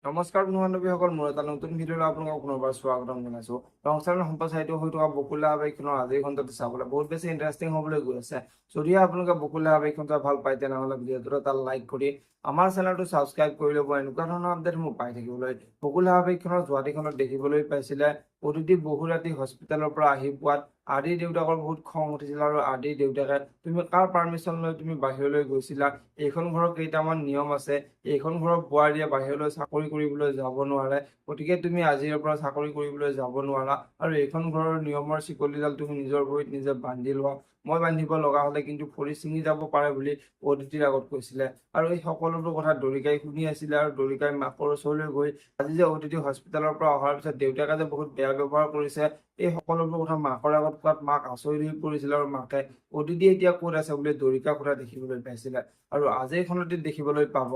নমস্কাৰ বন্ধু বান্ধৱীসকল, মোৰ এটা নতুন ভিডিঅ'লৈ আপোনালোকক পুনৰবাৰ স্বাগতম জনাইছো। সংস্থানৰ সম্প্ৰচাৰিত হৈ থকা বকুলা আৱেগখনৰ আজিৰ খণ্ডটো চাবলৈ বহুত বেছি ইণ্টাৰেষ্টিং হ'বলৈ গৈ আছে। যদি আপোনালোকে বকুলা আৱেগখন চাই ভাল পায় তেনেহ'লে ভিডিঅ'টো এটা লাইক কৰি আমাৰ চেনেলটো ছাবস্ক্ৰাইব কৰি ল'ব। এনেকুৱা ধৰণৰ আপডেট মোক পাই থাকিবলৈ। বকুলা আৱেগখনৰ যোৱাটিখনত দেখিবলৈ পাইছিলে অদিতি বহু ৰাতি হস্পিটেলৰ পৰা আহি পোৱাত আদিৰ দেউতাকৰ বহুত খং উঠিছিল আৰু আদিৰ দেউতাকে তুমি কাৰ পাৰ্মিশ্যন লৈ তুমি বাহিৰলৈ গৈছিলা? এইখন ঘৰৰ কেইটামান নিয়ম আছে, এইখন ঘৰৰ বোৱাৰীয়ে বাহিৰলৈ চাকৰি কৰিবলৈ যাব নোৱাৰে, গতিকে তুমি আজিৰ পৰা চাকৰি কৰিবলৈ যাব নোৱাৰা আৰু এইখন ঘৰৰ নিয়মৰ চিকলিডাল তুমি নিজৰ ভৰিত নিজে বান্ধি লোৱা। মই বান্ধিব লগা হ'লে কিন্তু ফৰি ছিঙি যাব পাৰে বুলি অদিতিৰ আগত কৈছিলে। আৰু এই সকলোবোৰ কথা দৰিকাই শুনি আছিলে আৰু দৰিকাই মাকৰ ওচৰলৈ গৈ আজি যে অদিতি হস্পিটেলৰ পৰা অহাৰ পিছত দেউতাকে যে বহুত বেয়া ব্যৱহাৰ কৰিছে, এই সকলোবোৰ কথা মাকৰ আগত কোৱাত মাক আচৰিত হৈ পৰিছিল আৰু মাকে অদিতি এতিয়া ক'ত আছে বুলি দৰিকা কথা দেখিবলৈ পাইছিলে। আৰু আজিৰ খনতে দেখিবলৈ পাব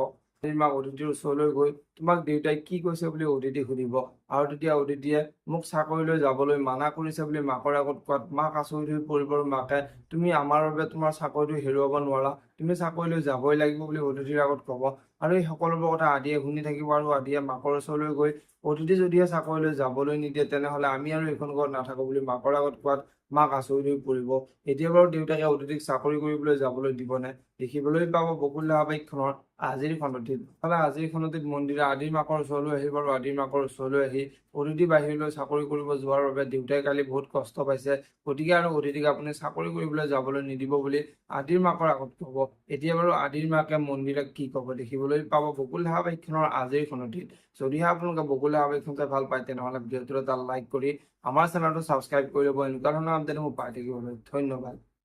মাক অদিতিৰ ওচৰলৈ গৈ তোমাক দেউতাই কি কৈছে বুলি অদিতি সুধিব আৰু তেতিয়া অদিতিয়ে মোক চাকৰিলৈ যাবলৈ মানা কৰিছে বুলি মাকৰ আগত কোৱাত মাক আচৰিত হৈ পৰিব আৰু মাকে তুমি আমাৰ বাবে তোমাৰ চাকৰিটো হেৰুৱাব নোৱাৰা, তুমি চাকৰিলৈ যাবই লাগিব বুলি অদিতিৰ আগত ক'ব। আৰু এই সকলোবোৰ কথা আদিয়ে শুনি থাকিব আৰু আদিয়ে মাকৰ ওচৰলৈ গৈ অদিতি যদিহে চাকৰিলৈ যাবলৈ নিদিয়ে তেনেহ'লে আমি আৰু এইখন ঘৰত নাথাকো বুলি মাকৰ আগত কোৱাত মাক আচৰিত হৈ পৰিব। এতিয়া বাৰু দেউতাকে অদিতিক চাকৰি কৰিবলৈ যাবলৈ দিবনে? দেখিবলৈ পাব বকুলা আৱেগখনৰ আজিৰ খণ্ডটিত। আজিৰ খণ্ডটিত মন্দিৰে আদিৰ মাকৰ ওচৰলৈ আহিব আৰু আদিৰ মাকৰ ওচৰলৈ আহি অদিতি বাহিৰলৈ চাকৰি কৰিব যোৱাৰ বাবে দেউতাই কালি বহুত কষ্ট পাইছে, গতিকে আৰু অদিতিক আপুনি চাকৰি কৰিবলৈ যাবলৈ নিদিব বুলি আদিৰ মাকৰ আগত ক'ব। এতিয়া বাৰু আদিৰ মাকে মন্দিৰক কি ক'ব দেখিবলৈ পাব বকুলা আৱেগখনৰ আজিৰ খণ্ডটিত। যদিহে আপোনালোকে বকুলা আৱেগখন চাই ভাল পায় তেনেহ'লে ভিডিঅ'টো এটা লাইক কৰি আমাৰ চেনেলটো ছাবস্ক্ৰাইব কৰি ল'ব। এনেকুৱা ধৰণৰ আপডেট মোক পাই থাকিবলৈ ধন্যবাদ।